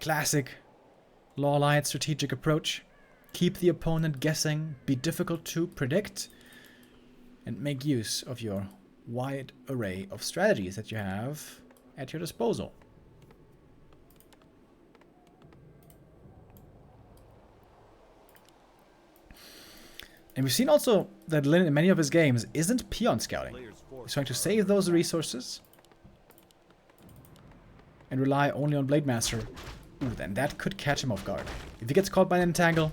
Classic LawLiet strategic approach. Keep the opponent guessing, be difficult to predict, and make use of your wide array of strategies that you have at your disposal. And we've seen also that Lin in many of his games isn't peon scouting. He's trying to save those resources and rely only on Blade Master. Ooh, then that could catch him off guard. If he gets caught by an entangle,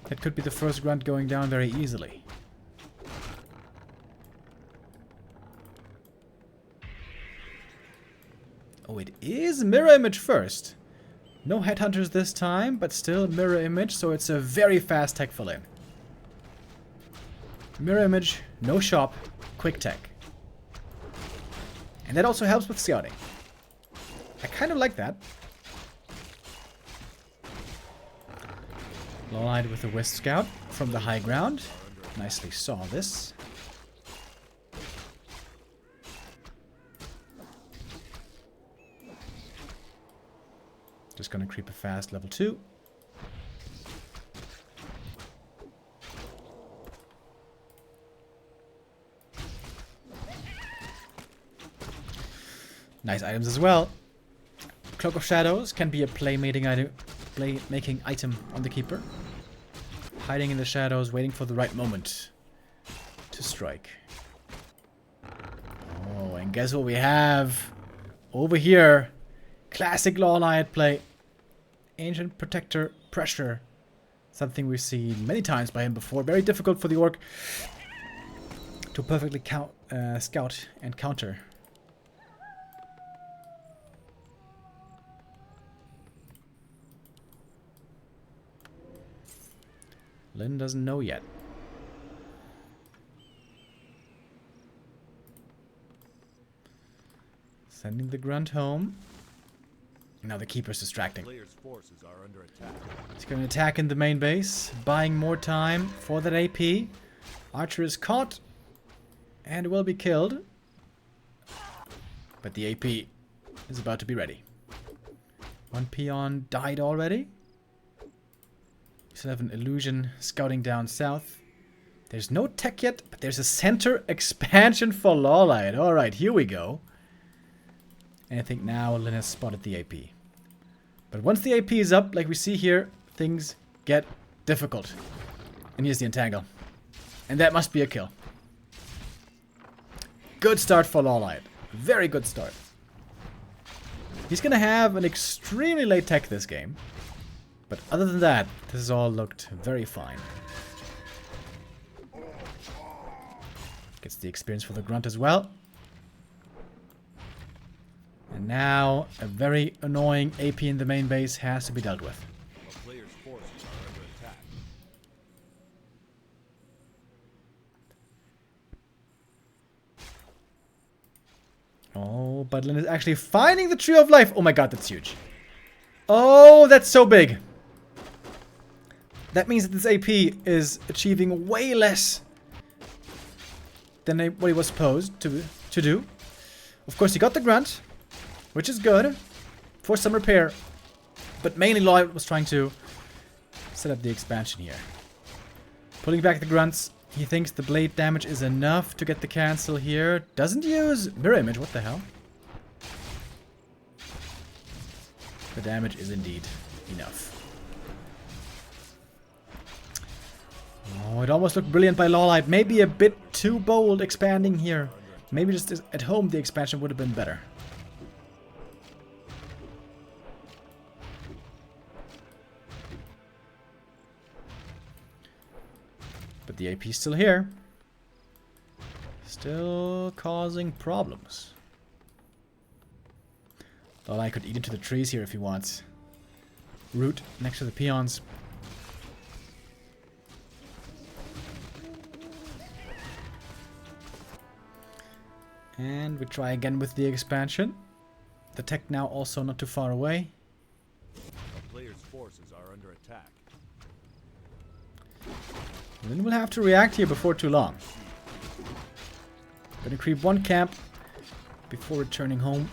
that could be the first grunt going down very easily. Oh, it is mirror image first. No headhunters this time, but still mirror image, so it's a very fast tech fill in. Mirror image, no shop, quick tech. And that also helps with scouting. I kind of like that. LawLiet with a Wisp Scout from the high ground. Nicely saw this. Just gonna creep a fast level 2. Nice items as well. Cloak of Shadows can be a playmaking item on the keeper. Hiding in the shadows, waiting for the right moment to strike. Oh, and guess what we have over here? Classic LawLiet play. Ancient Protector Pressure. Something we've seen many times by him before. Very difficult for the Orc to perfectly scout and counter. Lin doesn't know yet. Sending the grunt home. Now the keeper's distracting. He's going to attack in the main base, buying more time for that AP. Archer is caught and will be killed. But the AP is about to be ready. One peon died already. We still have an illusion scouting down south. There's no tech yet, but there's a center expansion for LawLiet. Alright, here we go. And I think now Lin has spotted the AP. But once the AP is up, like we see here, things get difficult. And here's the entangle. And that must be a kill. Good start for LawLiet. Very good start. He's gonna have an extremely late tech this game. But other than that, this has all looked very fine. Gets the experience for the grunt as well. And now, a very annoying AP in the main base has to be dealt with. Player's forces are under attack. Oh, but Lin is actually finding the Tree of Life. Oh my god, that's huge. Oh, that's so big. That means that this AP is achieving way less than what he was supposed to do. Of course, he got the grunt, which is good for some repair. But mainly LawLiet was trying to set up the expansion here. Pulling back the grunts. He thinks the blade damage is enough to get the cancel here. Doesn't use mirror image. What the hell? The damage is indeed enough. Oh, it almost looked brilliant by LawLiet. Maybe a bit too bold expanding here. Maybe just at home the expansion would have been better. But the AP's still here. Still causing problems. LawLiet could eat into the trees here if he wants. Root next to the peons. And we try again with the expansion. The tech now also not too far away. A player's forces are under attack. And then we'll have to react here before too long. Gonna creep one camp before returning home.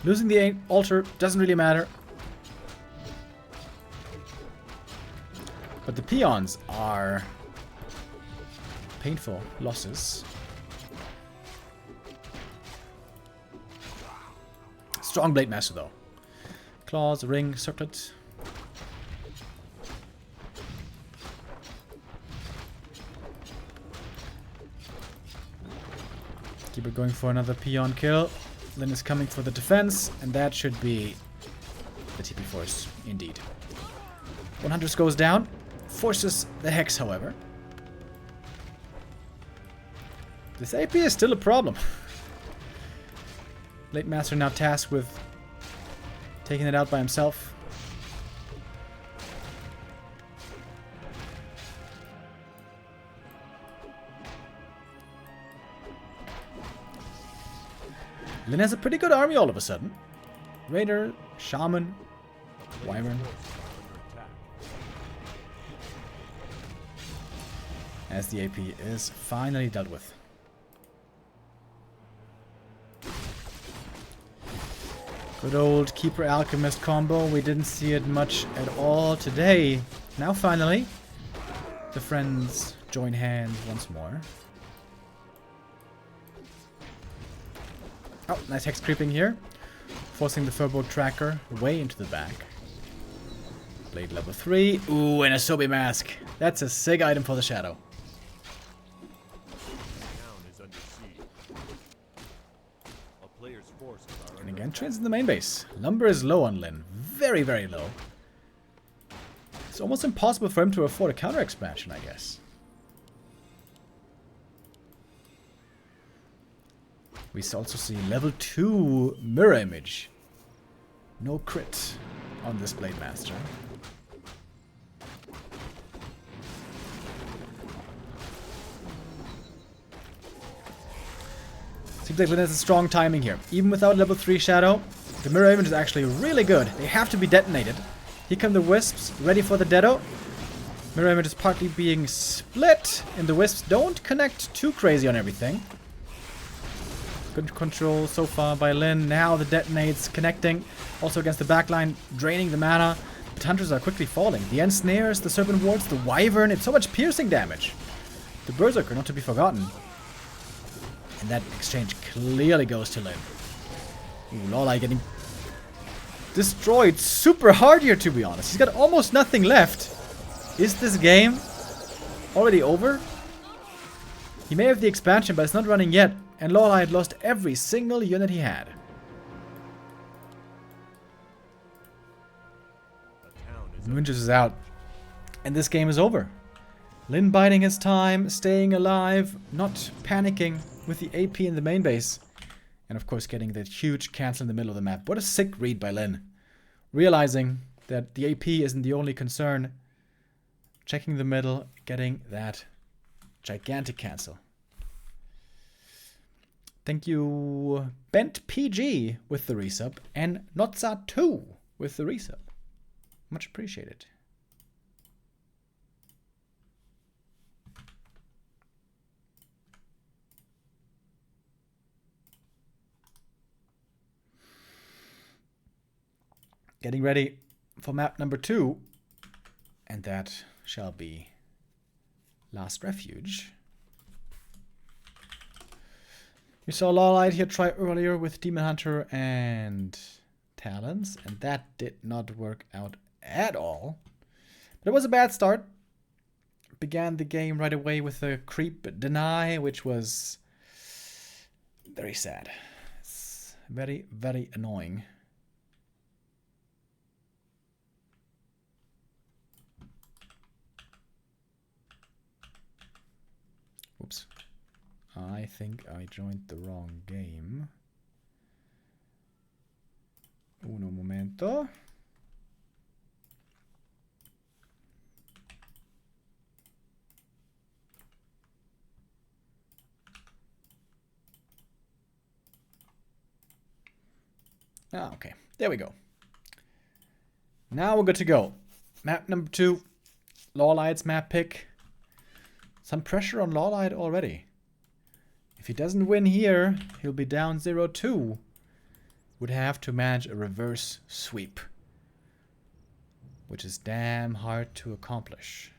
Losing the altar doesn't really matter. But the peons are painful losses. Strong Blade Master though. Claws, ring, circlet. Keep it going for another peon kill. Lyn is coming for the defense, and that should be the TP force, indeed. 100 goes down. Forces the Hex, however. This AP is still a problem. Blade Master now tasked with taking it out by himself. Lyn has a pretty good army all of a sudden. Raider, Shaman, Wyvern. As the AP is finally dealt with. Good old Keeper Alchemist combo. We didn't see it much at all today. Now finally, the friends join hands once more. Oh, nice Hex creeping here. Forcing the Furbolg tracker way into the back. Blade level 3. Ooh, and a Sobi mask. That's a sick item for the Shadow. And again, trains in the main base. Lumber is low on Lyn. Very, very low. It's almost impossible for him to afford a counter expansion, I guess. We also see level 2 mirror image. No crit on this Blade Master. Seems like Lyn has a strong timing here. Even without level 3 Shadow, the mirror image is actually really good. They have to be detonated. Here come the Wisps, ready for the Dedo. Mirror image is partly being split, and the Wisps don't connect too crazy on everything. Good control so far by Lyn. Now the detonates connecting. Also against the backline, draining the mana. The Hunters are quickly falling. The Ensnares, the Serpent Wards, the Wyvern. It's so much piercing damage. The Berserker, not to be forgotten. And that exchange clearly goes to Lyn. Ooh, LawLiet getting destroyed super hard here, to be honest. He's got almost nothing left. Is this game already over? He may have the expansion, but it's not running yet. And LawLiet lost every single unit he had. Moonges is out. And this game is over. Lyn biding his time, staying alive, not panicking with the AP in the main base. And of course getting that huge cancel in the middle of the map. What a sick read by Lyn. Realizing that the AP isn't the only concern. Checking the middle, getting that gigantic cancel. Thank you, Bent PG with the resub, and Notza2 with the resub. Much appreciated. Getting ready for map number 2, and that shall be Last Refuge. We saw LawLiet here try earlier with Demon Hunter and Talons, and that did not work out at all. But it was a bad start. Began the game right away with a creep deny, which was very sad. It's very, very annoying. Oops. I think I joined the wrong game. Uno momento. Ah, okay. There we go. Now we're good to go. Map number 2. LawLiet's map pick. Some pressure on LawLiet already. If he doesn't win here, he'll be down 0-2. would have to manage a reverse sweep, which is damn hard to accomplish.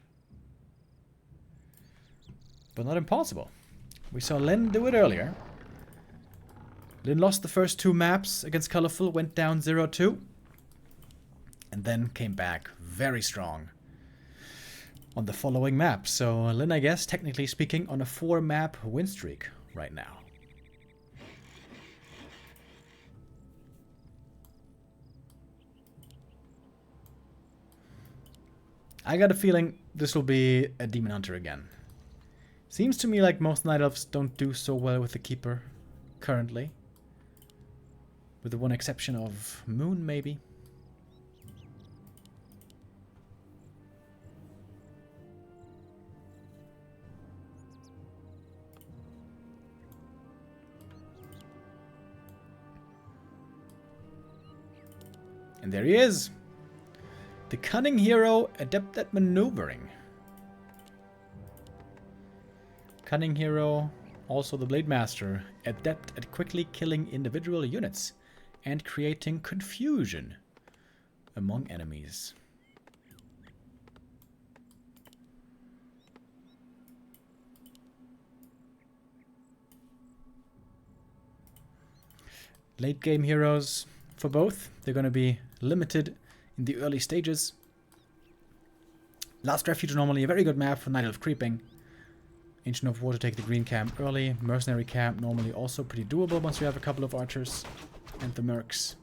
But not impossible. We saw Lin do it earlier. Lin lost the first 2 maps against Colorful, went down 0-2, and then came back very strong on the following map. So Lin, I guess, technically speaking, on a 4-map win streak right now. I got a feeling this will be a Demon Hunter again. Seems to me like most Night Elves don't do so well with the Keeper currently. With the one exception of Moon, maybe. And there he is. The Cunning Hero, adept at maneuvering. Cunning Hero, also the Blade Master, adept at quickly killing individual units and creating confusion among enemies. Late game heroes for both. They're going to be limited in the early stages. Last Refuge normally a very good map for Night Elf creeping. Ancient of War to take the green camp early. Mercenary camp normally also pretty doable once you have a couple of archers and the mercs.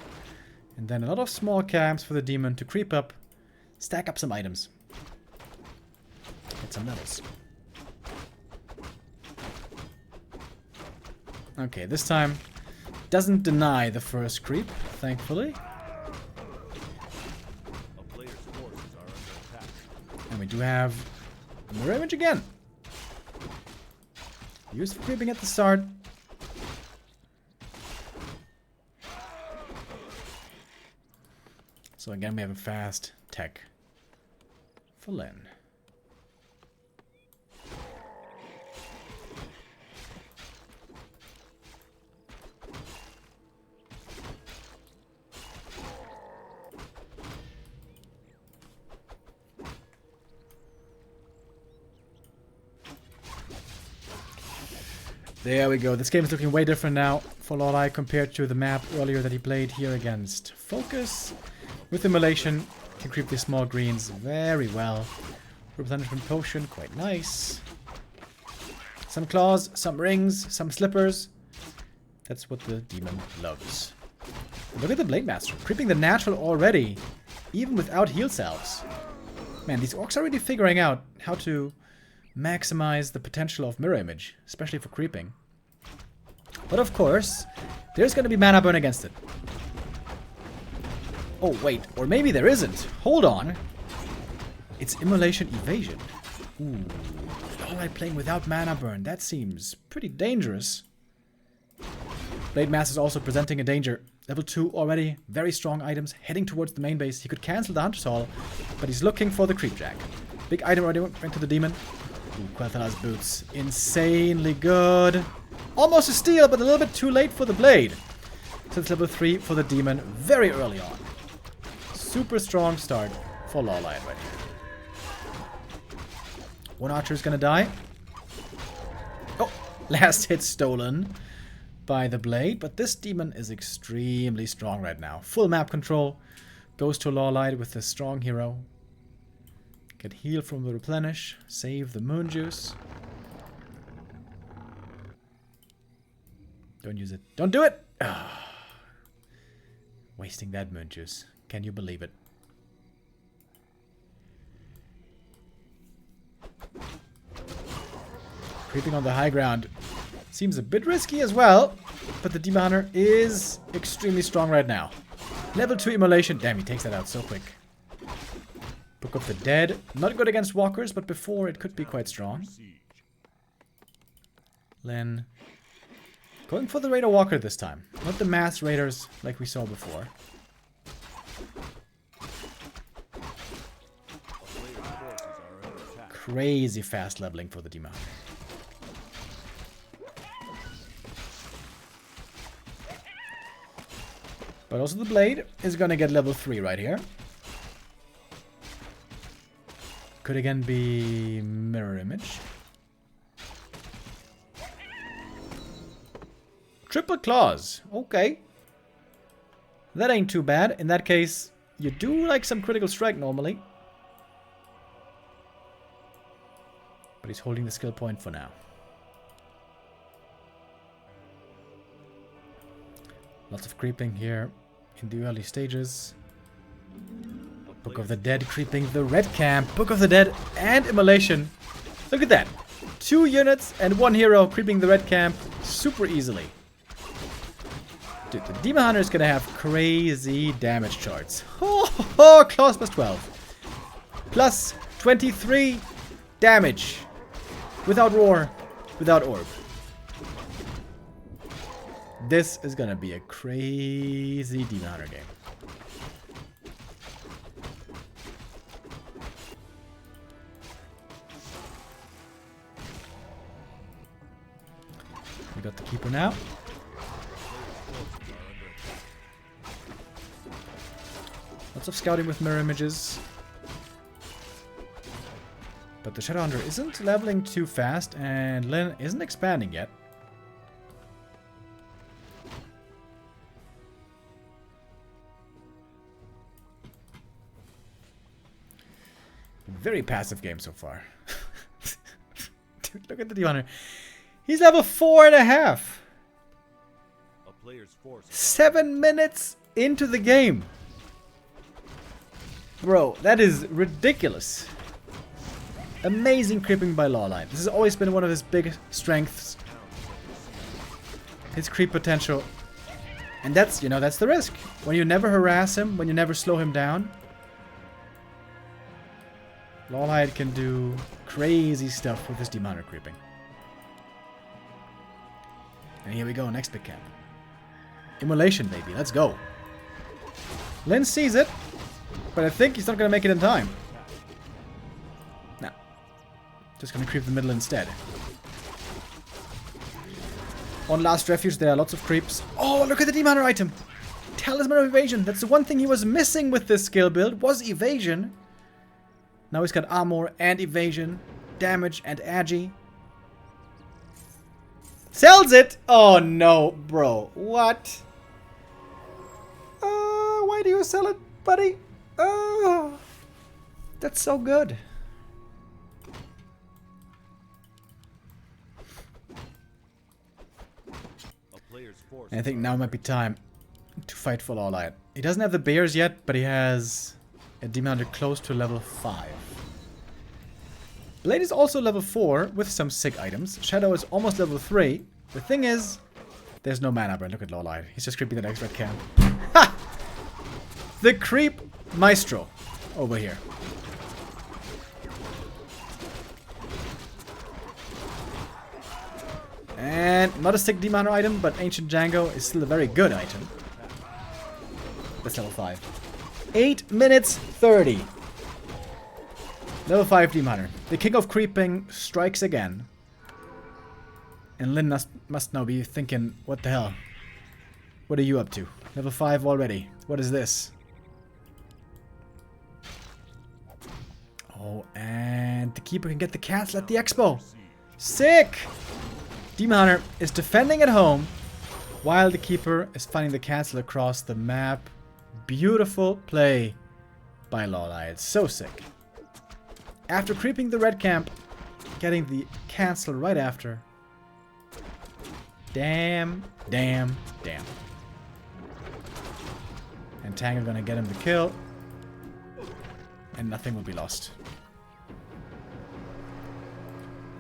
And then a lot of small camps for the demon to creep up, stack up some items, get some levels. Okay, this time doesn't deny the first creep, thankfully. And we do have mirror image again. Used for creeping at the start. So again, we have a fast tech for Lin. There we go. This game is looking way different now for LawLiet compared to the map earlier that he played here against Focus. With Immolation, can creep these small greens very well. Replenishment Potion, quite nice. Some claws, some rings, some slippers. That's what the demon loves. And look at the Blade Master, creeping the natural already, even without heal salves. Man, these orcs are really figuring out how to maximize the potential of mirror image, especially for creeping. But of course, there's going to be mana burn against it. Oh wait, or maybe there isn't. Hold on. It's Immolation Evasion. Ooh, LawLiet playing without mana burn. That seems pretty dangerous. Blade Master is also presenting a danger. Level 2 already, very strong items, heading towards the main base. He could cancel the Hunter's Hall, but he's looking for the Creep Jack. Big item already went to the demon. Ooh, Quel'Thala's boots. Insanely good. Almost a steal, but a little bit too late for the blade. So it's level 3 for the demon very early on. Super strong start for LawLiet right here. One archer is gonna die. Oh, last hit stolen by the blade, but this demon is extremely strong right now. Full map control. Goes to LawLiet with a strong hero. Get heal from the replenish. Save the moon juice. Don't use it. Don't do it! Ah. Wasting that moon juice. Can you believe it? Creeping on the high ground. Seems a bit risky as well. But the Demon Hunter is extremely strong right now. Level 2 Immolation. Damn, he takes that out so quick. Book of the Dead. Not good against walkers, but before it could be quite strong. Len. Going for the Raider Walker this time. Not the mass raiders like we saw before. Crazy fast leveling for the Demon Hunter. But also the blade is gonna get level 3 right here. Could again be mirror image. Triple claws. Okay. That ain't too bad. In that case, you do like some critical strike normally. But he's holding the skill point for now. Lots of creeping here in the early stages. Book of the Dead creeping the red camp. Book of the Dead and Immolation. Look at that. 2 units and 1 hero creeping the red camp super easily. Dude, the Demon Hunter is gonna have crazy damage charts. Oh, claws plus 12. Plus 23 damage. Without roar, without orb. This is gonna be a crazy Demon Hunter game. We got the Keeper now. Lots of scouting with mirror images. But the Shadowhunter isn't leveling too fast, and Lyn isn't expanding yet. Very passive game so far. Dude, look at the Demon Hunter. He's level 4.5. 7 minutes into the game. Bro, that is ridiculous. Amazing creeping by LawLiet. This has always been one of his big strengths. His creep potential. And that's, you know, that's the risk. When you never harass him, when you never slow him down. LawLiet can do crazy stuff with his Demon Hunter creeping. And here we go, next big camp. Immolation, baby, let's go. Lyn sees it, but I think he's not gonna make it in time. No. Just gonna creep the middle instead. On Last Refuge, there are lots of creeps. Oh, look at the Demon Hunter item! Talisman of Evasion. That's the one thing he was missing with this skill build, was evasion. Now he's got armor and evasion, damage and agi. Sells it! Oh no, bro. What? Why do you sell it, buddy? Oh, that's so good. And I think now might be time to fight for LawLiet. He doesn't have the bears yet, but he has a Demon Hunter close to level 5. Blade is also level 4 with some sick items. Shadow is almost level 3. The thing is, there's no mana burn. Look at LawLiet. He's just creeping the next red camp. Ha! The creep maestro over here. And not a sick Demon Hunter item, but Ancient Django is still a very good item. That's level 5. 8 minutes 30. Level 5 Demon Hunter. The king of creeping strikes again. And Lyn must now be thinking, what the hell? What are you up to? Level 5 already. What is this? Oh, and the keeper can get the cancel at the expo. Sick! Demon Hunter is defending at home while the keeper is finding the cancel across the map. Beautiful play by LawLiet. So sick. After creeping the red camp, getting the cancel right after. Damn, damn, damn. And Tango gonna get him the kill. And nothing will be lost.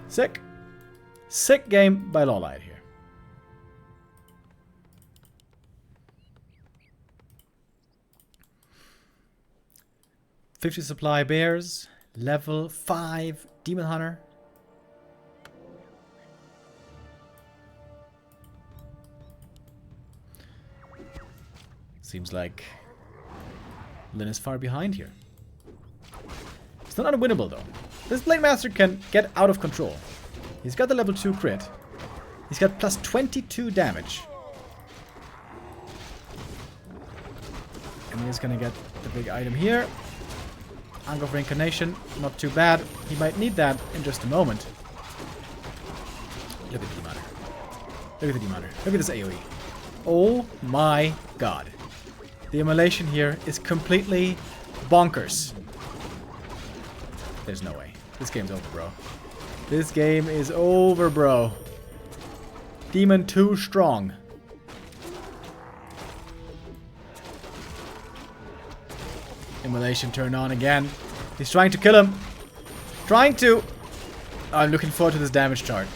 Sick. Sick game by LawLiet here. $50 supply bears. Level 5 Demon Hunter. Seems like Lyn is far behind here. It's not unwinnable though. This Blade Master can get out of control. He's got the level 2 crit. He's got plus 22 damage. And he's gonna get the big item here. Angle for Incarnation, not too bad. He might need that in just a moment. Look at the Demoner. Look at the Demoner. Look at this AoE. Oh my god. The immolation here is completely bonkers. There's no way. This game's over, bro. This game is over, bro. Demon too strong. Immolation turned on again. He's trying to kill him. Trying to. I'm looking forward to this damage chart.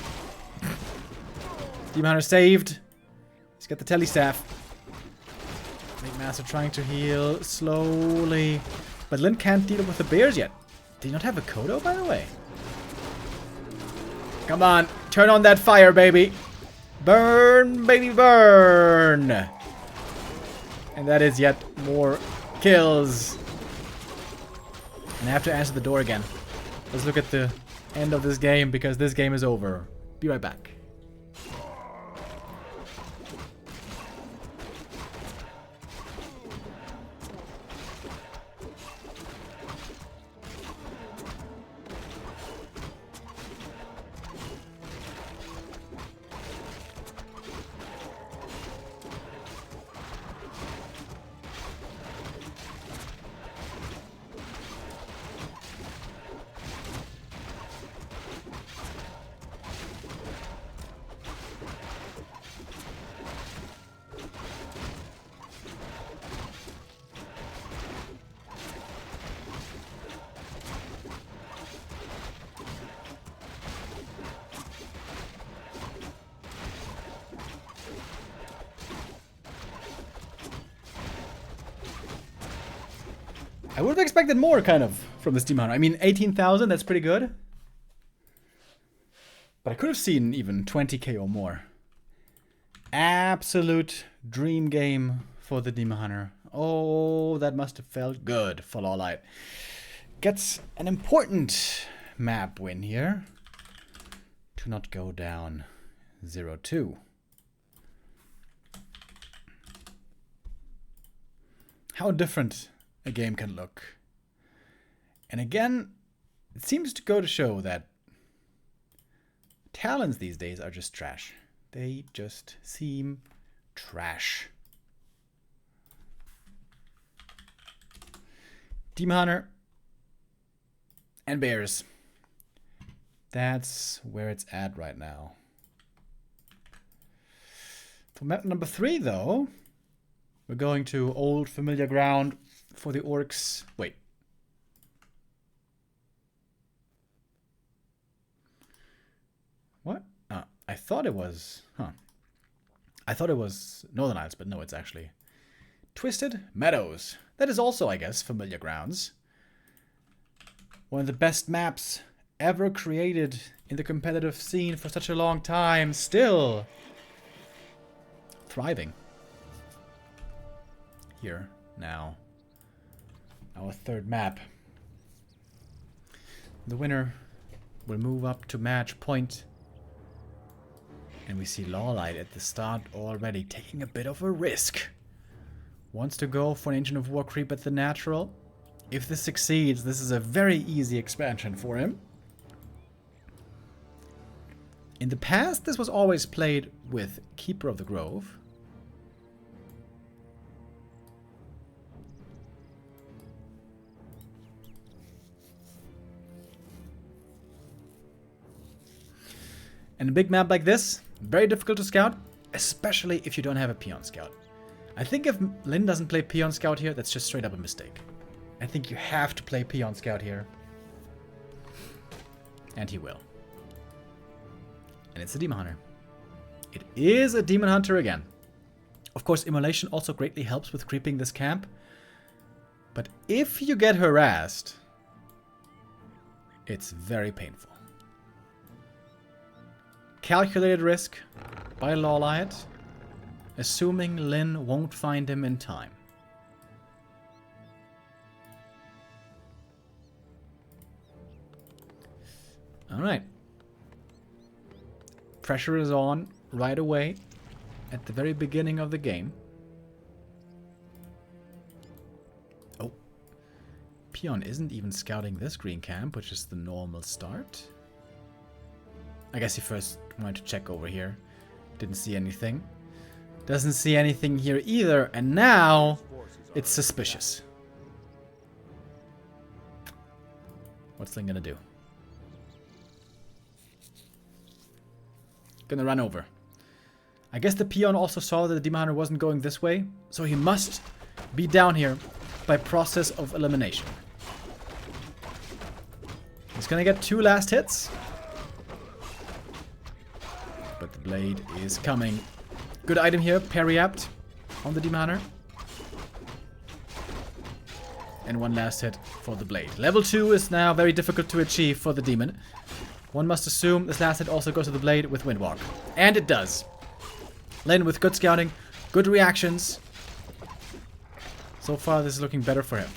Demon Hunter saved. He's got the telestaff. Big Master trying to heal slowly. But Lin can't deal with the bears yet. Did he not have a Kodo, by the way? Come on. Turn on that fire, baby. Burn, baby, burn. And that is yet more kills. And I have to answer the door again. Let's look at the end of this game, because this game is over. Be right back. I would have expected more, kind of, from this Demon Hunter. I mean, 18,000, that's pretty good. But I could have seen even 20k or more. Absolute dream game for the Demon Hunter. Oh, that must have felt good for LawLiet. Gets an important map win here. To not go down 0-2. How different a game can look. And again, it seems to go to show that talents these days are just trash. They just seem trash. Demon Hunter and bears. That's where it's at right now. For map number 3, though, we're going to old familiar ground for the orcs. Wait. What? I thought it was... I thought it was Northern Isles, but no, it's actually Twisted Meadows. That is also, I guess, familiar grounds. One of the best maps ever created in the competitive scene for such a long time. Still thriving. Here, now. Our third map. The winner will move up to match point. And we see LawLiet at the start already taking a bit of a risk. Wants to go for an Engine of War creep at the natural. If this succeeds, this is a very easy expansion for him. In the past, this was always played with Keeper of the Grove. And a big map like this, very difficult to scout, especially if you don't have a Peon Scout. I think if Lin doesn't play Peon Scout here, that's just straight up a mistake. I think you have to play Peon Scout here. And he will. And it's a Demon Hunter. It is a Demon Hunter again. Of course, Immolation also greatly helps with creeping this camp. But if you get harassed, it's very painful. Calculated risk by LawLiet, assuming Lin won't find him in time. Alright. Pressure is on right away at the very beginning of the game. Oh. Peon isn't even scouting this green camp, which is the normal start. I guess he first wanted to check over here. Didn't see anything. Doesn't see anything here either. And now it's suspicious. What's Lin gonna do? Gonna run over. I guess the peon also saw that the Demon Hunter wasn't going this way, so he must be down here by process of elimination. He's gonna get 2 last hits. But the blade is coming. Good item here, parry-apt on the Demon Hunter. And 1 last hit for the blade. Level 2 is now very difficult to achieve for the demon. One must assume this last hit also goes to the blade with Windwalk. And it does. Lin with good scouting, good reactions. So far this is looking better for him.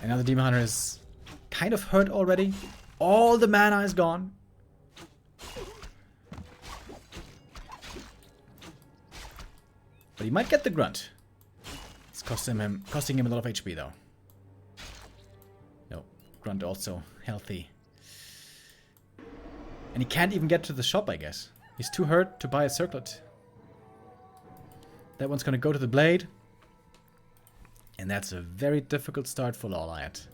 And now the Demon Hunter is kind of hurt already. All the mana is gone. But he might get the grunt. It's costing him a lot of HP though. No, grunt also healthy. And he can't even get to the shop, I guess. He's too hurt to buy a circlet. That one's gonna go to the blade. And that's a very difficult start for LawLiet.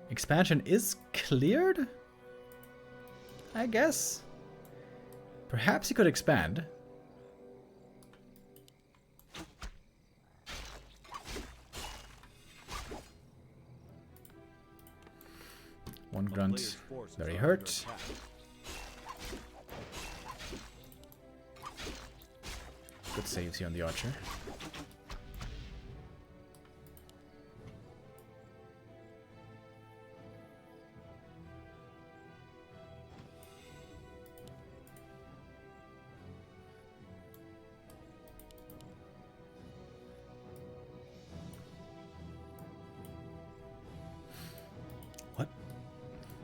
Expansion is cleared? I guess. Perhaps he could expand. One grunt, very hurt. Good saves here on the archer. What?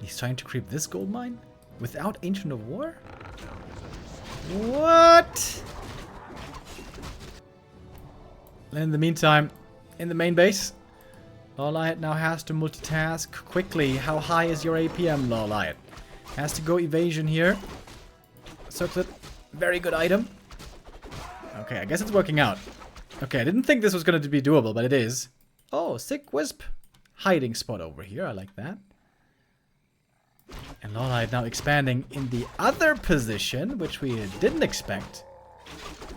He's trying to creep this gold mine? Without Ancient of War? What? And in the meantime, in the main base, LawLiet now has to multitask quickly. How high is your APM, LawLiet? Has to go evasion here. Circlet, very good item. Okay, I guess it's working out. Okay, I didn't think this was going to be doable, but it is. Oh, sick wisp. Hiding spot over here, I like that. And LawLiet now expanding in the other position, which we didn't expect.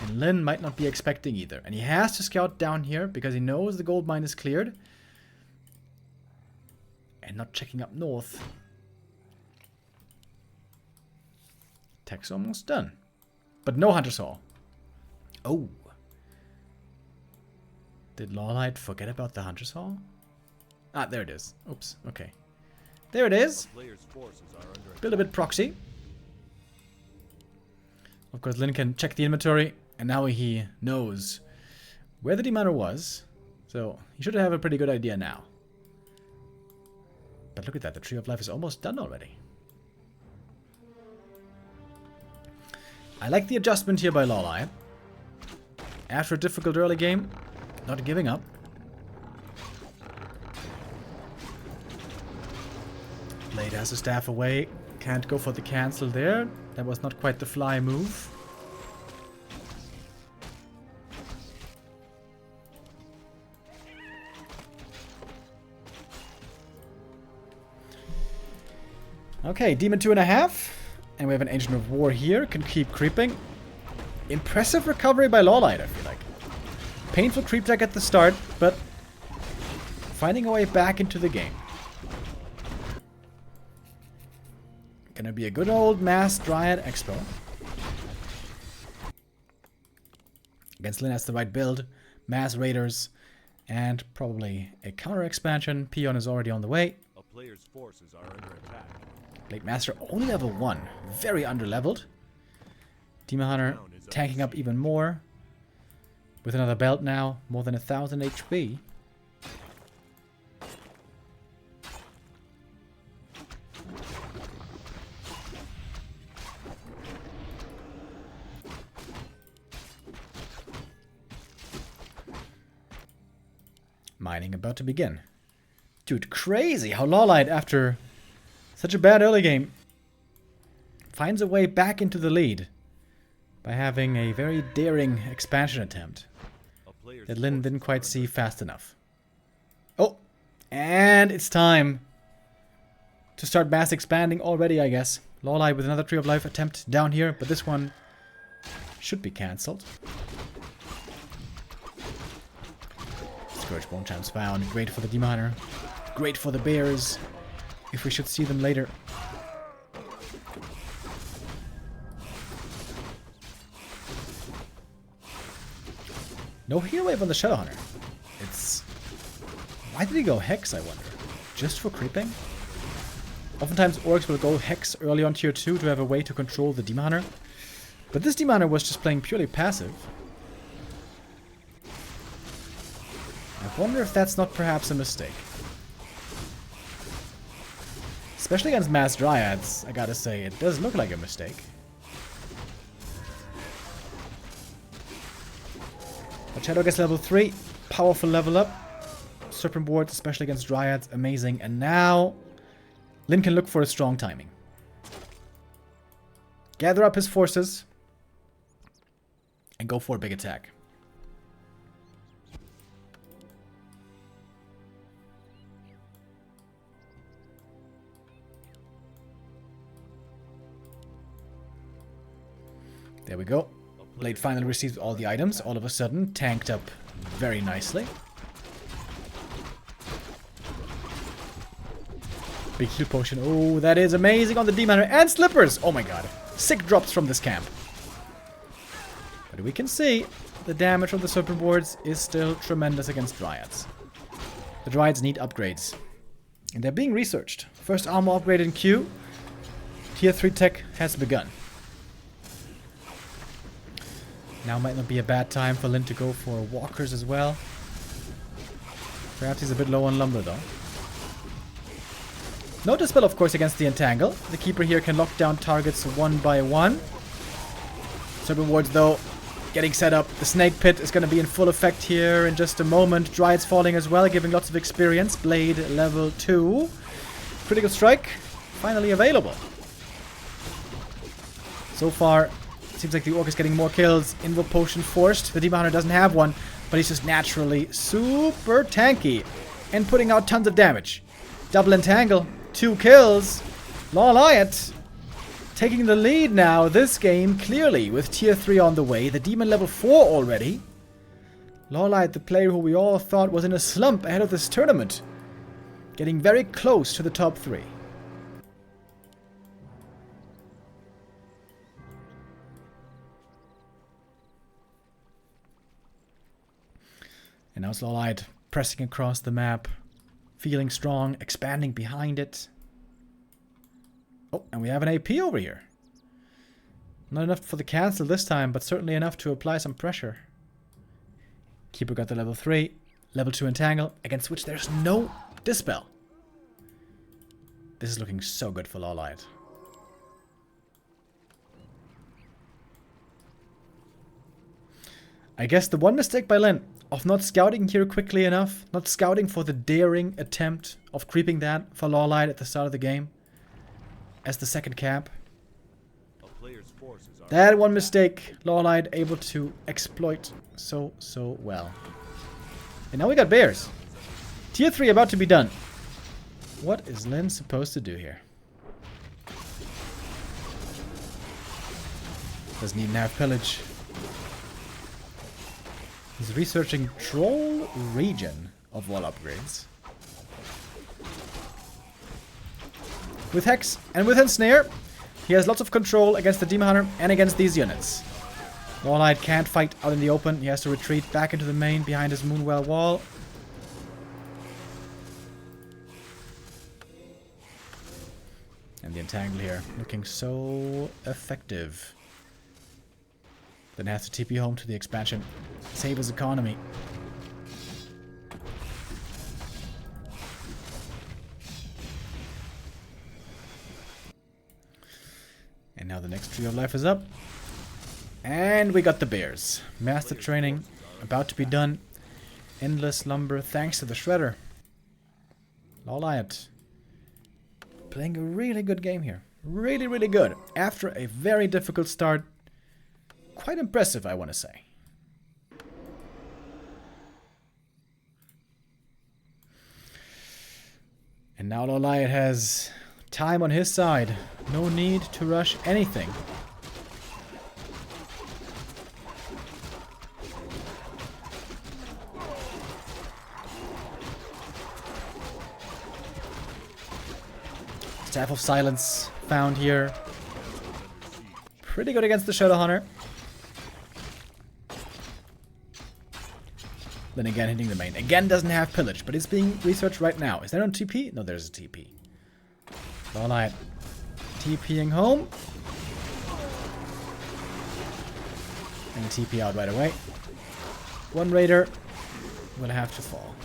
And Lin might not be expecting either. And he has to scout down here because he knows the gold mine is cleared. And not checking up north. Tech's almost done. But no Hunter's Hall. Oh. Did LawLiet forget about the Hunter's Hall? Ah, there it is. Oops, okay. There it is. Build a bit proxy. Of course, Lin can check the inventory. And now he knows where the Demon Hunter was. So he should have a pretty good idea now. But look at that. The Tree of Life is almost done already. I like the adjustment here by LawLiet. After a difficult early game, not giving up. Blade has a staff away. Can't go for the cancel there. That was not quite the fly move. Okay, Demon 2.5. And we have an Ancient of War here. Can keep creeping. Impressive recovery by LawLiet, I feel like. Painful creep tech at the start, but finding a way back into the game. Gonna be a good old Mass Dryad Expo. Against Lin has the right build. Mass Raiders. And probably a counter expansion. Peon is already on the way. A player's forces are under attack. Blade Master only level 1. Very underleveled. Demon Hunter tanking up even more. With another belt now. More than 1000 HP. Mining about to begin. Dude, crazy how LawLiet, after such a bad early game, finds a way back into the lead by having a very daring expansion attempt that Lin didn't quite see fast enough. Oh, and it's time to start mass expanding already, I guess. LawLiet with another Tree of Life attempt down here, but this one should be cancelled. Scourge Bone Chance found. Great for the Deminer. Great for the bears, if we should see them later. No Heal Wave on the Shadow Hunter. It's... Why did he go Hex, I wonder? Just for creeping? Oftentimes orcs will go Hex early on tier 2 to have a way to control the Demon Hunter. But this Demon Hunter was just playing purely passive. I wonder if that's not perhaps a mistake. Especially against Mass Dryads, I gotta say, it does look like a mistake. But Shadow gets level 3, powerful level up. Serpent Wards, especially against Dryads, amazing. And now, Lin can look for a strong timing. Gather up his forces, and go for a big attack. There we go. Blade finally receives all the items, all of a sudden, tanked up very nicely. Big heal potion. Oh, that is amazing on the Demon Hunter. And Slippers! Oh my god. Sick drops from this camp. But we can see the damage from the Serpent Wards is still tremendous against Dryads. The Dryads need upgrades. And they're being researched. First armor upgrade in queue. Tier 3 tech has begun. Now might not be a bad time for Lin to go for walkers as well. Perhaps he's a bit low on lumber though. No dispel, of course, against the Entangle. The Keeper here can lock down targets one by one. Serpent Wards, though, getting set up. The Snake Pit is going to be in full effect here in just a moment. Dryads falling as well, giving lots of experience. Blade level 2. Critical Strike, finally available. So far, seems like the Orc is getting more kills. Invoke Potion forced. The Demon Hunter doesn't have one, but he's just naturally super tanky and putting out tons of damage. Double Entangle, 2 kills. LawLiet taking the lead now this game clearly with tier 3 on the way. The Demon level 4 already. LawLiet, the player who we all thought was in a slump ahead of this tournament, getting very close to the top 3. And now it's LawLiet pressing across the map, feeling strong, expanding behind it. Oh, and we have an AP over here. Not enough for the cancel this time, but certainly enough to apply some pressure. Keeper got the level 3, level 2 Entangle, against which there's no Dispel. This is looking so good for LawLiet. I guess the one mistake by Lin of not scouting here quickly enough, not scouting for the daring attempt of creeping that for LawLiet at the start of the game as the second camp. That one mistake LawLiet able to exploit so well. And now we got bears. Tier 3 about to be done. What is Lin supposed to do here? Doesn't even have pillage. He's researching Troll region of wall upgrades. With Hex and with Ensnare, he has lots of control against the Demon Hunter and against these units. LawLiet can't fight out in the open. He has to retreat back into the main behind his Moonwell wall. And the Entangle here looking so effective. Then has to TP home to the expansion. Save his economy. And now the next Tree of Life is up. And we got the bears. Master training about to be done. Endless lumber thanks to the shredder. LawLiet playing a really good game here. Really, really good. After a very difficult start. Quite impressive, I want to say. And now LawLiet has time on his side. No need to rush anything. Staff of Silence found here. Pretty good against the Shadow Hunter. Then again hitting the main. Again doesn't have pillage, but it's being researched right now. Is there no TP? No, there's a TP. LawLiet TPing home. And a TP out right away. One raider will have to fall.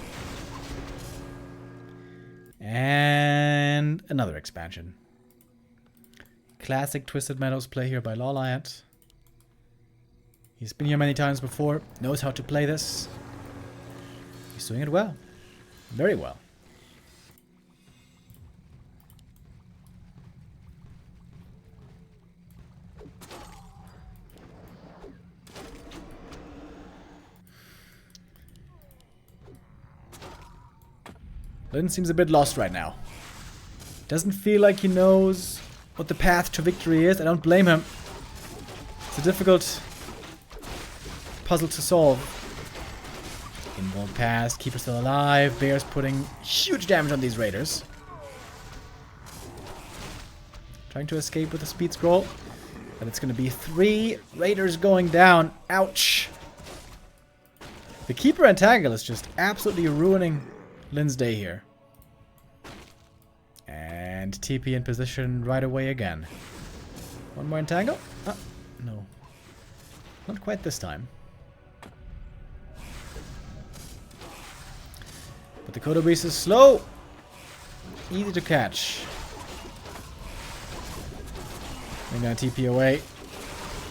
And another expansion. Classic Twisted Meadows play here by LawLiet. He's been here many times before, knows how to play this. He's doing it well. Very well. Lynn seems a bit lost right now. Doesn't feel like he knows what the path to victory is. I don't blame him. It's a difficult puzzle to solve. Involved pass, Keeper still alive. Bear's putting huge damage on these raiders. Trying to escape with a speed scroll. But it's going to be 3 raiders going down. Ouch. The Keeper Entangle is just absolutely ruining Lynn's day here. And TP in position right away again. One more Entangle? Ah, no. Not quite this time. But the Kodo Beast is slow. Easy to catch. We're gonna TP away.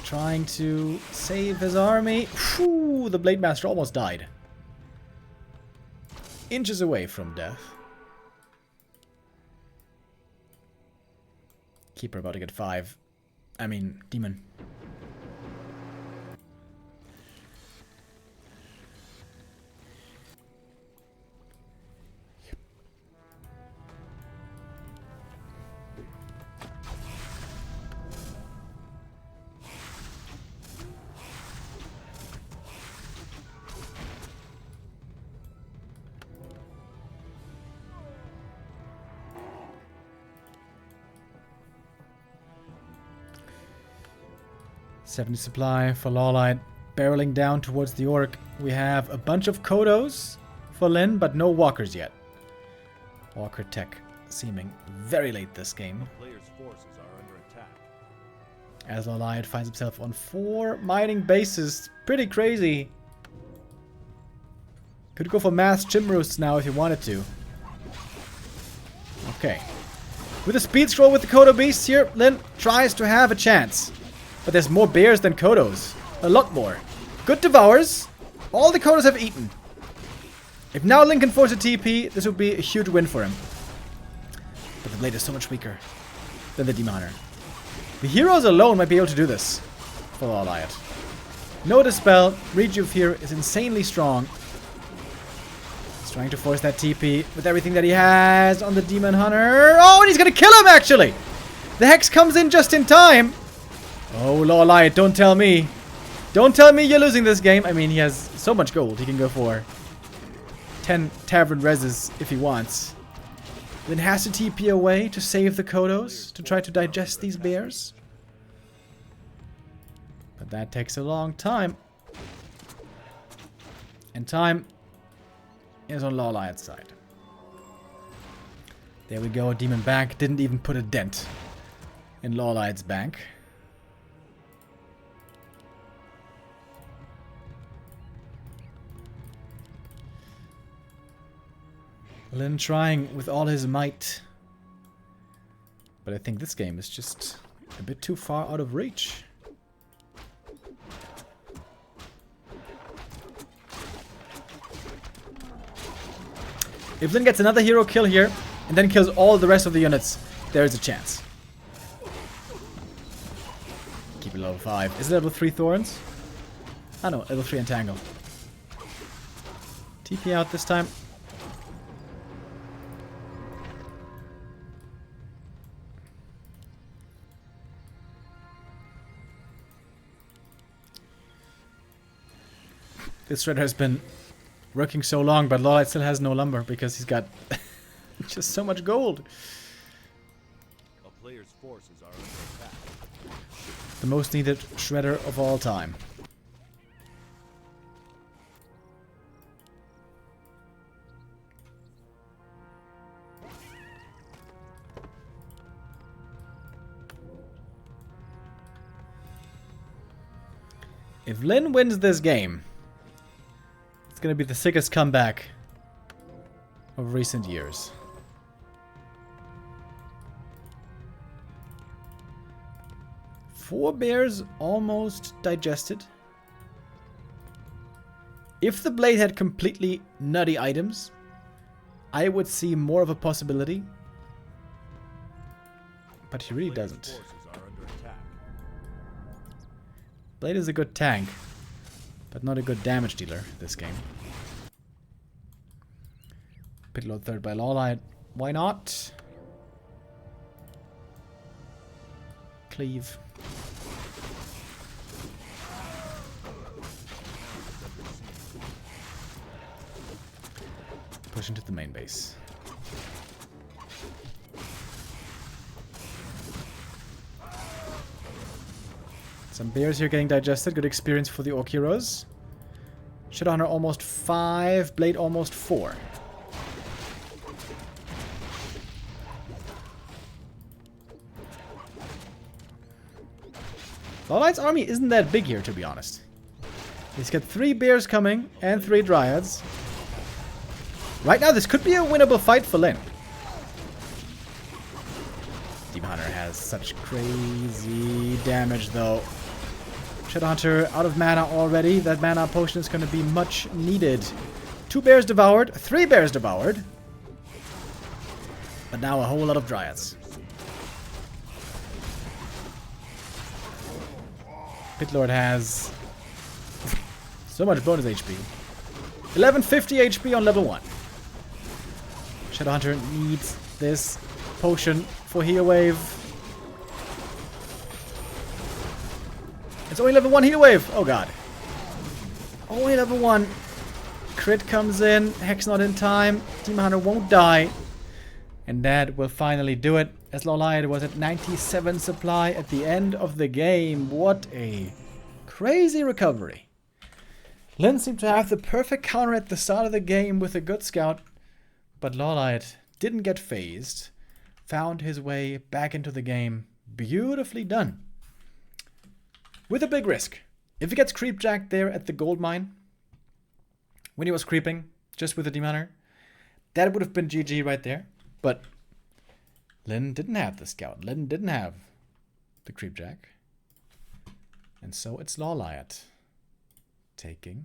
Trying to save his army. Whew, the Blade Master almost died. Inches away from death. Keeper about to get 5. I mean, Demon. $70 supply for LawLiet, barreling down towards the Orc. We have a bunch of Kodos for Lynn, but no Walkers yet. Walker tech seeming very late this game. The player's forces are under attack. As LawLiet finds himself on 4 mining bases. Pretty crazy. Could go for mass chim roosts now if he wanted to. Okay. With a speed scroll with the Kodo Beast here, Lynn tries to have a chance. But there's more bears than Kodos. A lot more. Good devours. All the Kodos have eaten. If now Lynn can force a TP, this would be a huge win for him. But the blade is so much weaker than the Demon Hunter. The heroes alone might be able to do this for LawLiet. No Dispel. Rejuve here is insanely strong. He's trying to force that TP with everything that he has on the Demon Hunter. Oh, and he's going to kill him, actually. The Hex comes in just in time. Oh, LawLiet, don't tell me. Don't tell me you're losing this game. I mean, he has so much gold. He can go for 10 Tavern Reses if he wants. Then has to TP away to save the Kodos, to try to digest these bears. But that takes a long time. And time is on LawLiet's side. There we go, Demon Bank. Didn't even put a dent in LawLiet's bank. Lynn trying with all his might. But I think this game is just a bit too far out of reach. If Lin gets another hero kill here, and then kills all the rest of the units, there is a chance. Keep it level 5. Is it level 3 Thorns? Oh no, level 3 Entangle. TP out this time. This Shredder has been working so long, but LawLiet still has no lumber because he's got just so much gold. A player's forces are under attack. The most needed Shredder of all time. If Lin wins this game, it's gonna be the sickest comeback of recent years. Four bears almost digested. If the blade had completely nutty items, I would see more of a possibility. But he really doesn't. Forces are under attack. Blade is a good tank, but not a good damage dealer this game. Pitload third by LawLiet. Why not? Cleave. Push into the main base. Some bears here getting digested. Good experience for the Orc heroes. Shadowhunter almost 5. Blade almost 4. LawLiet's army isn't that big here, to be honest. He's got 3 bears coming and 3 dryads. Right now, this could be a winnable fight for Lin. Demon Hunter has such crazy damage, though. Shadowhunter out of mana already. That mana potion is going to be much needed. 2 bears devoured. 3 bears devoured. But now a whole lot of dryads. Pitlord has so much bonus HP. 1150 HP on level 1. Shadowhunter needs this potion for heal wave. It's only level 1 heal wave. Oh god. Only level 1. Crit comes in. Hex not in time. Demon Hunter won't die. And that will finally do it. As LawLiet was at 97 supply at the end of the game. What a crazy recovery. Lin seemed to have the perfect counter at the start of the game with a good scout. But LawLiet didn't get phased. Found his way back into the game. Beautifully done. With a big risk. If he gets creepjacked there at the gold mine, when he was creeping, just with the Demon Hunter, that would have been GG right there. But Lin didn't have the scout. Lin didn't have the creepjack. And so it's LawLiet taking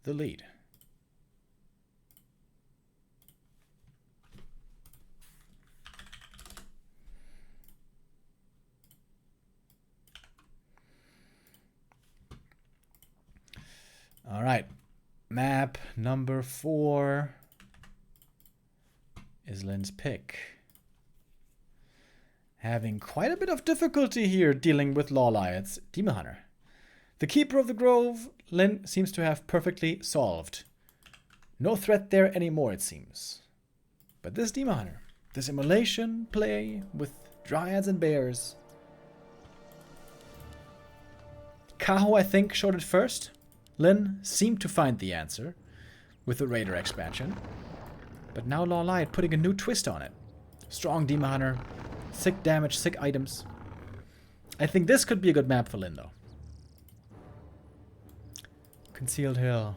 the lead. All right, map number 4 is Lin's pick. Having quite a bit of difficulty here dealing with LawLiet's Demon Hunter. The Keeper of the Grove, Lin seems to have perfectly solved. No threat there anymore, it seems. But this Demon Hunter, this immolation play with dryads and bears. Kaho, I think, showed it first. Lin seemed to find the answer with the Raider expansion. But now LawLiet putting a new twist on it. Strong Demon Hunter, sick damage, sick items. I think this could be a good map for Lin, though. Concealed Hill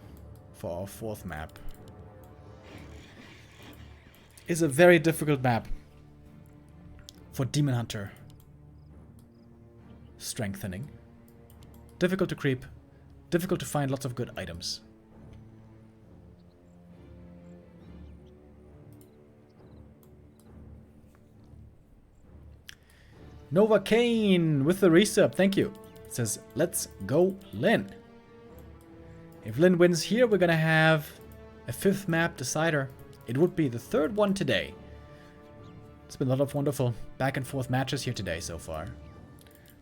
for our 4th map is a very difficult map for Demon Hunter strengthening. Difficult to creep. Difficult to find lots of good items. Nova Kane with the resub. Thank you. It says, let's go, Lynn. If Lynn wins here, we're going to have a 5th map decider. It would be the 3rd one today. It's been a lot of wonderful back and forth matches here today so far.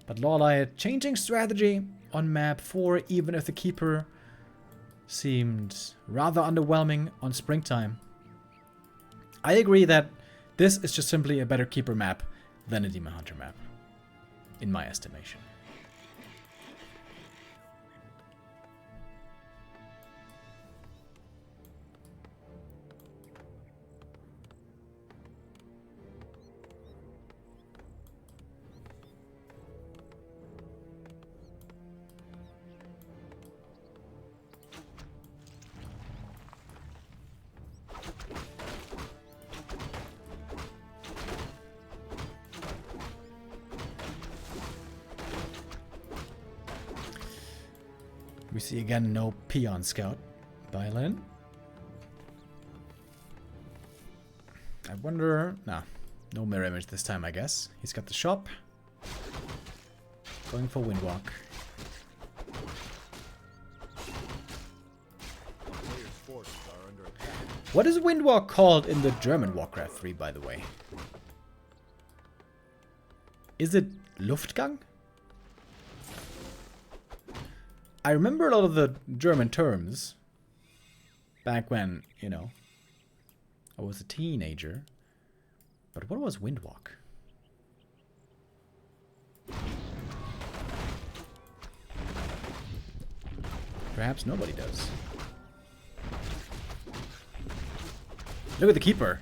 But LawLiet changing strategy on map 4, even if the keeper seemed rather underwhelming on springtime. I agree that this is just simply a better keeper map than a Demon Hunter map, in my estimation. We see again no Peon Scout by Lynn. I wonder... Nah, no mirror image this time, I guess. He's got the shop. Going for Windwalk. What is Windwalk called in the German Warcraft 3, by the way? Is it Luftgang? I remember a lot of the German terms back when, you know, I was a teenager. But what was Windwalk? Perhaps nobody does. Look at the keeper.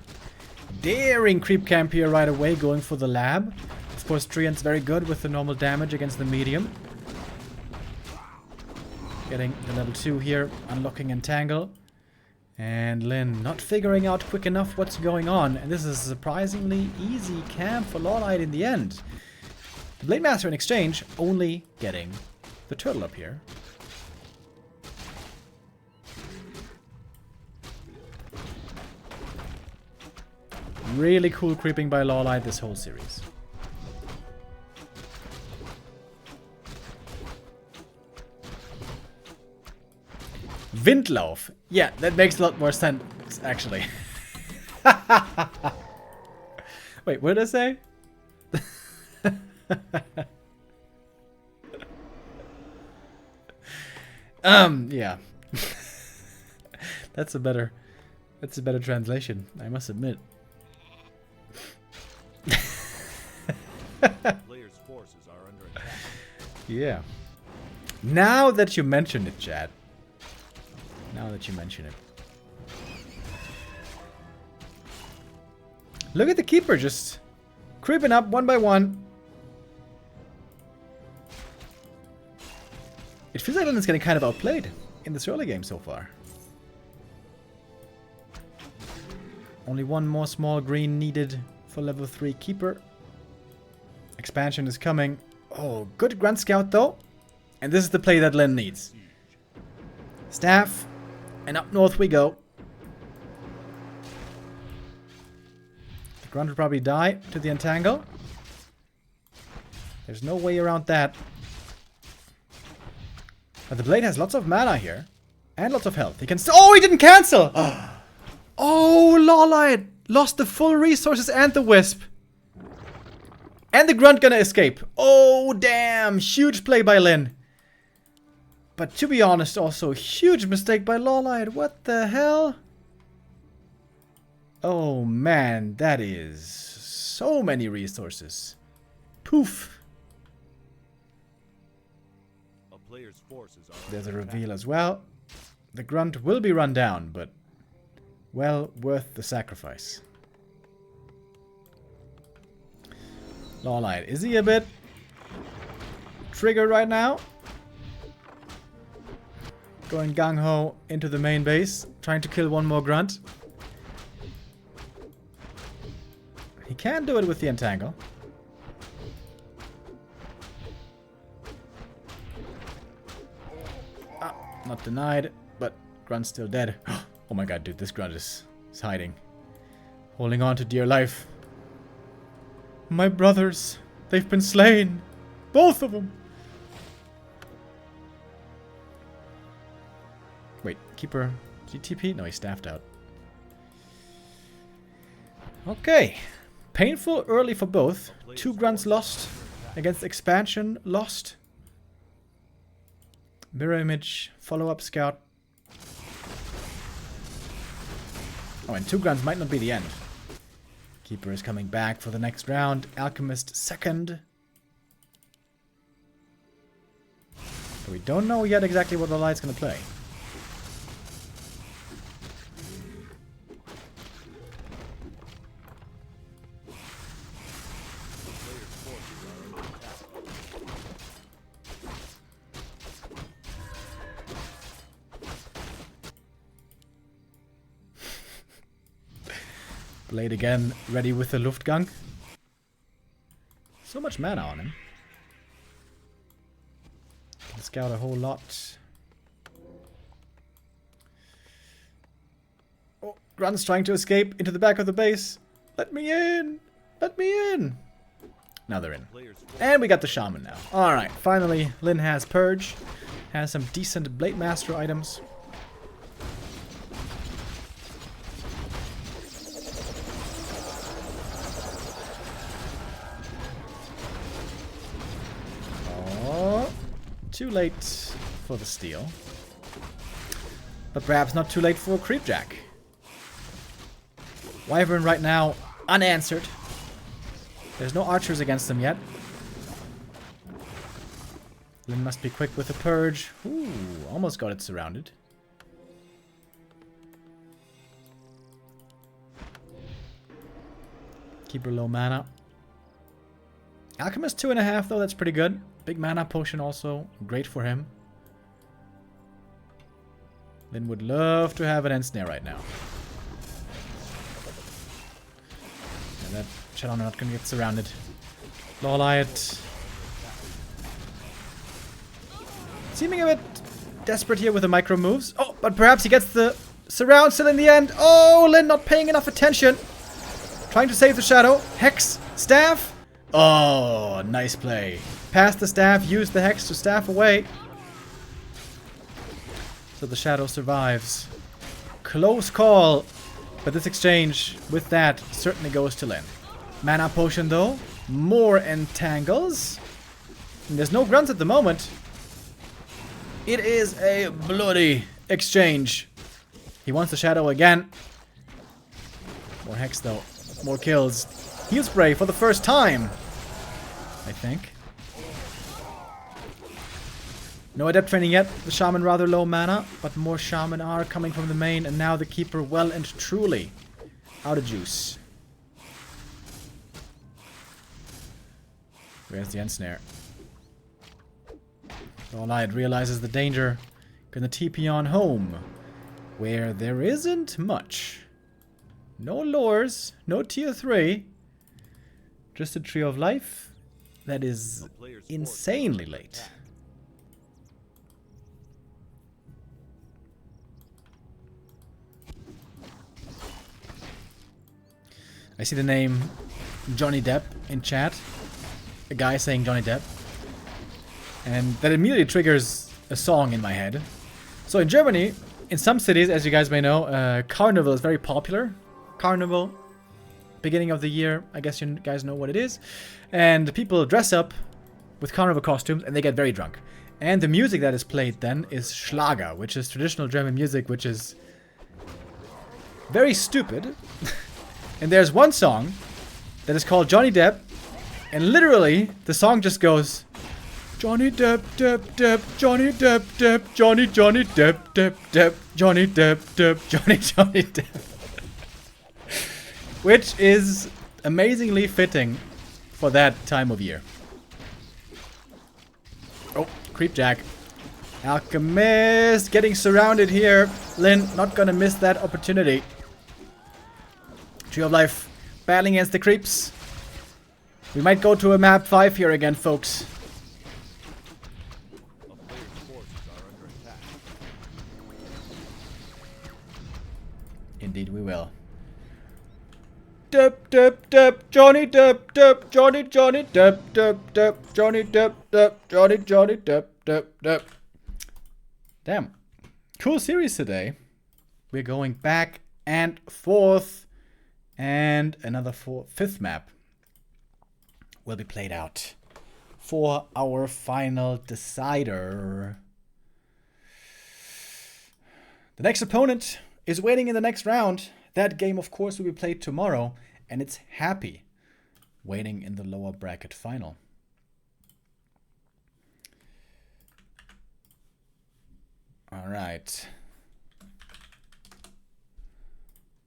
Daring creep camp here right away, going for the lab. Of course, Trian's very good with the normal damage against the medium. Getting the level 2 here, unlocking Entangle. And Lynn not figuring out quick enough what's going on. And this is a surprisingly easy camp for LawLiet in the end. The Blade Master in exchange only getting the turtle up here. Really cool creeping by LawLiet this whole series. Windlauf. Yeah, that makes a lot more sense, actually. Wait, what did I say? Yeah. That's a better translation, I must admit. Players' forces are under attack. Yeah. Now that you mention it, Chad. Now that you mention it. Look at the keeper just creeping up one by one. It feels like London's getting kind of outplayed in this early game so far. Only one more small green needed for level 3 keeper. Expansion is coming. Oh, good grunt scout though. And this is the play that Lynn needs. Staff. And up north we go. The grunt will probably die to the entangle. There's no way around that. But the blade has lots of mana here. And lots of health. He can still... Oh, he didn't cancel! Oh, LawLiet lost the full resources and the wisp. And the grunt gonna escape. Oh, damn. Huge play by Lynn. But to be honest, also a huge mistake by LawLiet. What the hell? Oh man, that is so many resources. Poof. A player's forces are There's a under reveal as well. The grunt will be run down, but well worth the sacrifice. LawLiet, is he a bit triggered right now? Going gung-ho into the main base, trying to kill one more grunt. He can do it with the entangle. Ah, not denied, but grunt's still dead. Oh my god, dude, this grunt is hiding. Holding on to dear life. My brothers. They've been slain. Both of them. Wait, Keeper. Did he TP? No, he staffed out. Okay. Painful early for both. 2 grunts lost. Against expansion lost. Mirror image. Follow-up scout. Oh, and 2 grunts might not be the end. Keeper is coming back for the next round. Alchemist second. But we don't know yet exactly what LawLiet's going to play. Blade again, ready with the Luftgang. So much mana on him. Can scout a whole lot. Oh, Grun's trying to escape into the back of the base. Let me in! Let me in! Now they're in. And we got the Shaman now. Alright, finally, Lin has Purge. Has some decent Blade Master items. Too late for the steal. But perhaps not too late for Creepjack. Wyvern right now unanswered. There's no archers against them yet. Lin must be quick with the Purge. Ooh, almost got it surrounded. Keeper low mana. Alchemist 2.5 though, that's pretty good. Big mana potion also, great for him. Lin would love to have an Ensnare right now. And that Shadow not gonna get surrounded. LawLiet. Seeming a bit desperate here with the micro moves. Oh, but perhaps he gets the surround still in the end. Oh, Lin not paying enough attention. Trying to save the Shadow. Hex, staff. Oh, nice play. Pass the staff, use the Hex to staff away. So the Shadow survives. Close call. But this exchange with that certainly goes to Lin. Mana potion though. More entangles. And there's no grunts at the moment. It is a bloody exchange. He wants the Shadow again. More Hex though. More kills. Heal spray for the first time. I think. No adept training yet. The Shaman rather low mana, but more Shaman are coming from the main, and now the Keeper well and truly out of juice. Where's the Ensnare? LawLiet realizes the danger. Gonna TP on home, where there isn't much. No lures, no tier 3. Just a Tree of Life that is insanely late. I see the name Johnny Depp in chat. A guy saying Johnny Depp. And that immediately triggers a song in my head. So in Germany, in some cities, as you guys may know, Carnival is very popular. Carnival, beginning of the year, I guess you guys know what it is. And people dress up with Carnival costumes and they get very drunk. And the music that is played then is Schlager, which is traditional German music, which is very stupid. And there's one song that is called Johnny Depp, and literally the song just goes Johnny Depp, Depp, Depp, Johnny Depp, Depp, Johnny, Johnny Depp, Depp, Depp, Johnny Depp, Depp, Johnny, Johnny Depp. Which is amazingly fitting for that time of year. Oh, Creepjack. Alchemist getting surrounded here. Lin not gonna miss that opportunity. Tree of Life battling against the creeps. We might go to a map 5 here again, folks. Indeed we will. Depp, Depp, Depp, Johnny Depp, Depp, Johnny, Johnny Depp, Depp, Depp, Johnny Depp, Depp, Johnny, Johnny Depp, Depp, Depp. Damn. Cool series today. We're going back and forth. And another fifth map will be played out for our final decider. The next opponent is waiting in the next round. That game, of course, will be played tomorrow, and it's Happy waiting in the lower bracket final. All right.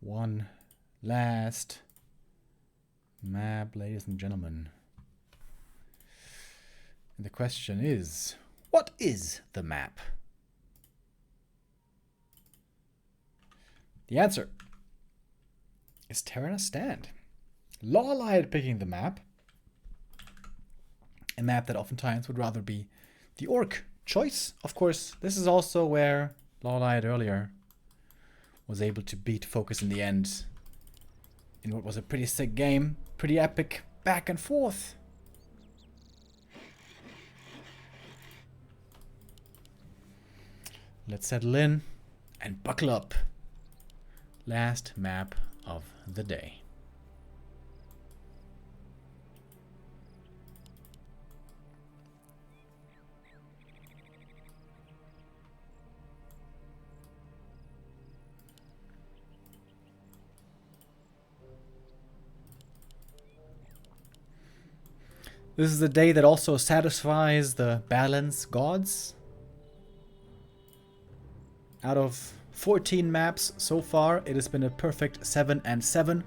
One last map, ladies and gentlemen. And the question is, what is the map? The answer is Terran Stand. LawLiet picking the map. A map that oftentimes would rather be the Orc choice. Of course, this is also where LawLiet earlier was able to beat Focus in the end in what was a pretty sick game. Pretty epic back and forth. Let's settle in and buckle up. Last map of the day. This is the day that also satisfies the balance gods. Out of 14 maps so far, it has been a perfect 7 and 7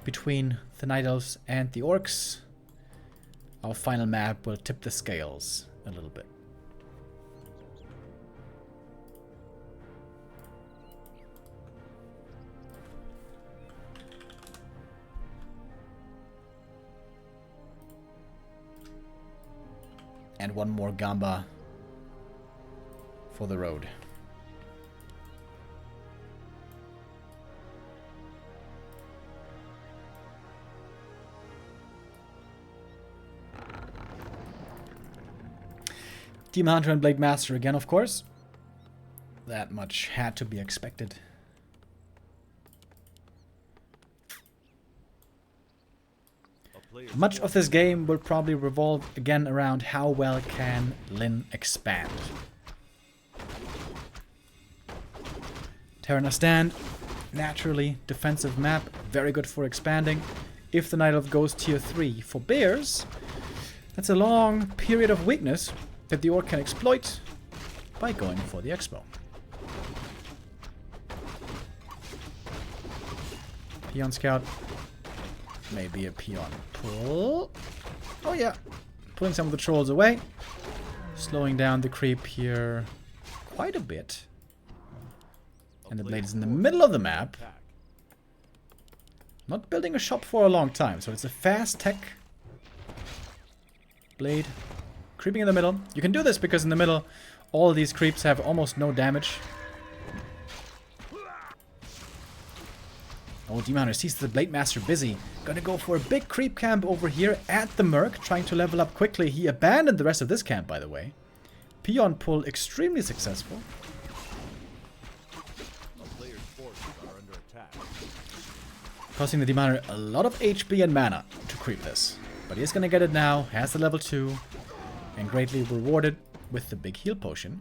between the Night Elves and the Orcs. Our final map will tip the scales a little bit. And one more Gamba for the road. Demon Hunter and Blade Master again, of course. That much had to be expected. Much of this game will probably revolve again around how well can Lyn expand. Terran Stand, naturally defensive map, very good for expanding. If the Night Elf goes tier 3 for bears, that's a long period of weakness that the Orc can exploit by going for the Expo. Peon Scout. Maybe a Peon pull. Oh yeah. Pulling some of the trolls away. Slowing down the creep here quite a bit. And the Blade is in the middle of the map. Not building a shop for a long time, so it's a fast tech. Blade creeping in the middle. You can do this because in the middle all these creeps have almost no damage. Oh, Demon Hunter sees the Blade Master busy. Gonna go for a big creep camp over here at the Merc, trying to level up quickly. He abandoned the rest of this camp, by the way. Peon pull extremely successful. Costing the Demon Hunter a lot of HP and mana to creep this. But he's gonna get it now, has the level 2, and greatly rewarded with the big heal potion.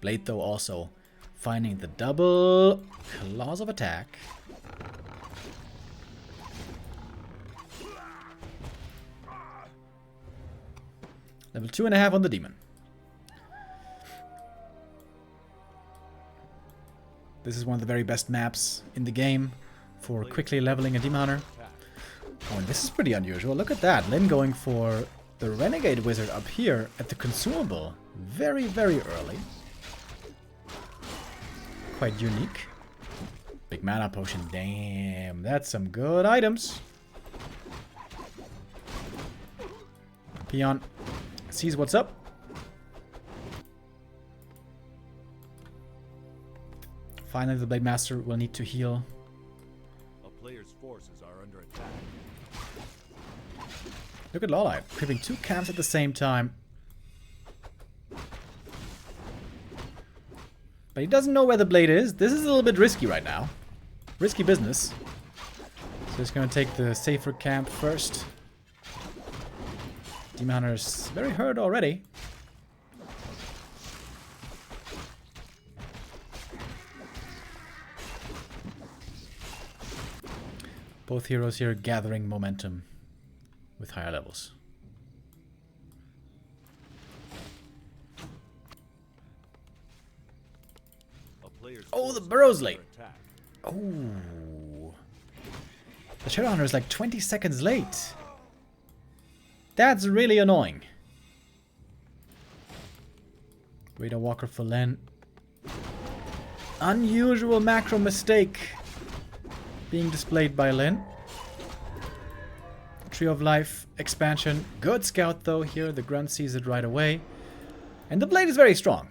Blade, though, also finding the double claws of attack. Level 2.5 on the demon. This is one of the very best maps in the game for quickly leveling a demon hunter. Oh, and this is pretty unusual. Look at that. Lyn going for the Renegade Wizard up here at the consumable. Very, very early. Quite unique. Big mana potion. Damn, that's some good items. Peon sees what's up. Finally, the Blade Master will need to heal forces are under attack. Look at LawLiet, creeping 2 camps at the same time. But he doesn't know where the blade is. This is a little bit risky right now. Risky business. So he's going to take the safer camp first. Demon Hunter's very hurt already. Both heroes here gathering momentum with higher levels. Oh, the burrow's late. Oh. The Shadowhunter is like 20 seconds late. That's really annoying. Radar Walker for Len. Unusual macro mistake being displayed by Lin. Tree of Life expansion. Good scout though here. The grunt sees it right away. And the blade is very strong.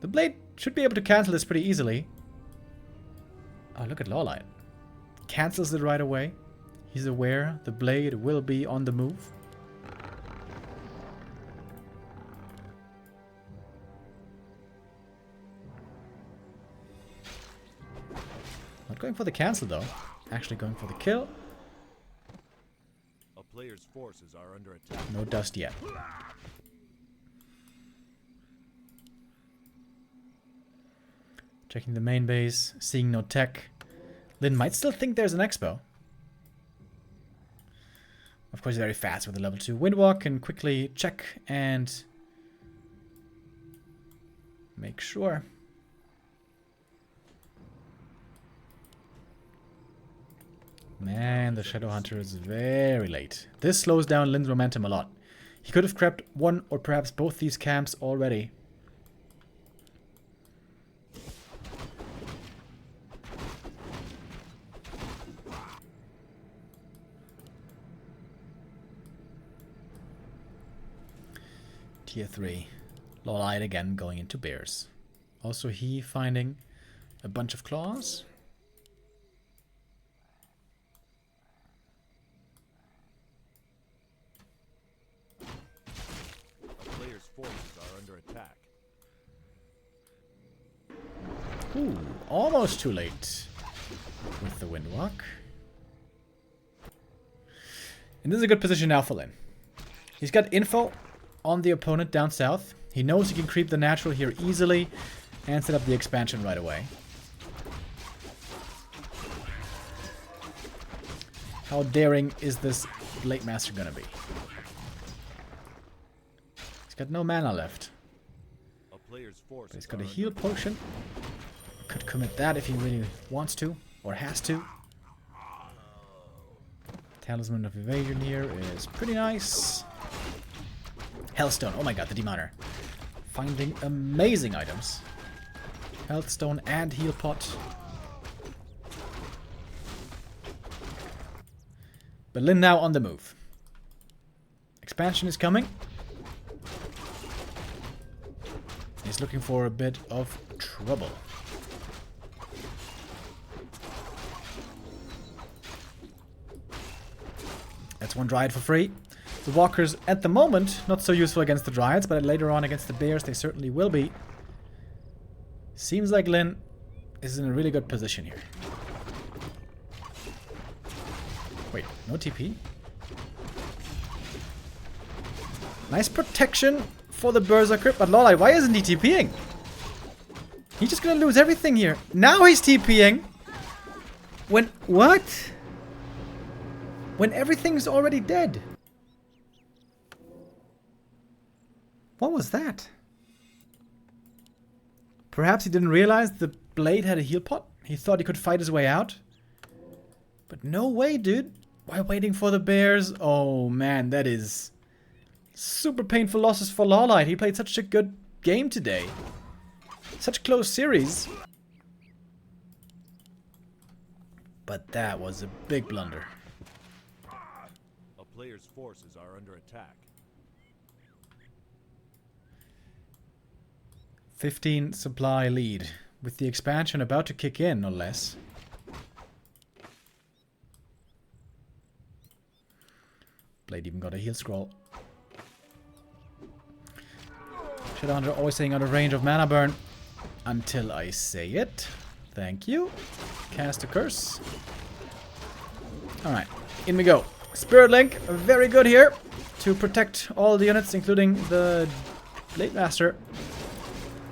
The blade should be able to cancel this pretty easily. Oh, look at LawLiet. Cancels it right away. He's aware the blade will be on the move. Not going for the cancel though. Actually going for the kill. A player's forces are under attack. No dust yet. Checking the main base, seeing no tech. Lin might still think there's an expo. Of course, very fast with the level 2 Windwalk. Can quickly check and make sure. Man, the Shadowhunter is very late. This slows down Lin's momentum a lot. He could have crept one or perhaps both these camps already. Tier 3. LawLiet again going into bears. Also he finding a bunch of claws. Players' forces are under attack. Ooh, almost too late with the Windwalk. And this is a good position now for Lin. He's got info on the opponent down south. He knows he can creep the natural here easily and set up the expansion right away. How daring is this Blade Master gonna be? He's got no mana left. A player's forces But he's got a heal potion. Could commit that if he really wants to or has to. Talisman of Evasion here is pretty nice. Hellstone. Oh my god, the Demoner. Finding amazing items. Healthstone and heal pot. But Lin now on the move. Expansion is coming. He's looking for a bit of trouble. That's one Dryad for free. The Walkers, at the moment, not so useful against the Dryads, but later on against the Bears, they certainly will be. Seems like Lin is in a really good position here. Wait, no TP? Nice protection for the Berserker, but LawLiet, why isn't he TPing? He's just gonna lose everything here. Now he's TPing! When... what? When everything's already dead. What was that? Perhaps he didn't realize the blade had a heal pot? He thought he could fight his way out? But no way, dude. While waiting for the bears? Oh man, that is super painful losses for LawLiet. He played such a good game today. Such a close series. But that was a big blunder. A player's forces are under attack. 15 supply lead. With the expansion about to kick in, no less. Blade even got a heal scroll. Shadowhunter always saying out of range of mana burn. Until I say it. Thank you. Cast a curse. Alright, in we go. Spirit Link, very good here to protect all the units, including the Blade Master.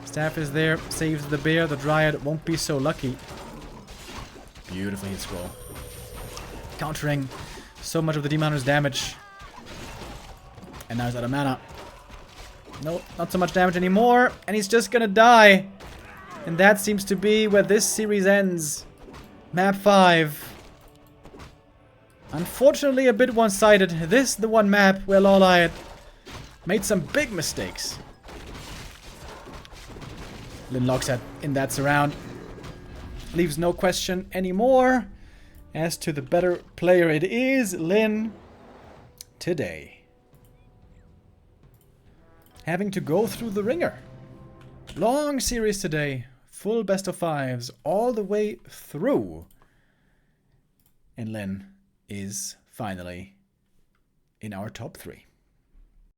Staff is there, saves the bear. The Dryad won't be so lucky. Beautiful hit scroll. Countering so much of the Demon Hunter's damage. And now he's out of mana. No, not so much damage anymore. And he's just gonna die. And that seems to be where this series ends. Map 5. Unfortunately a bit one-sided. This the one map where LawLiet made some big mistakes. Lyn Loxat in that surround. Leaves no question anymore as to the better player. It is Lyn today. Having to go through the ringer. Long series today. Full best of 5s all the way through. And Lyn is finally in our top 3.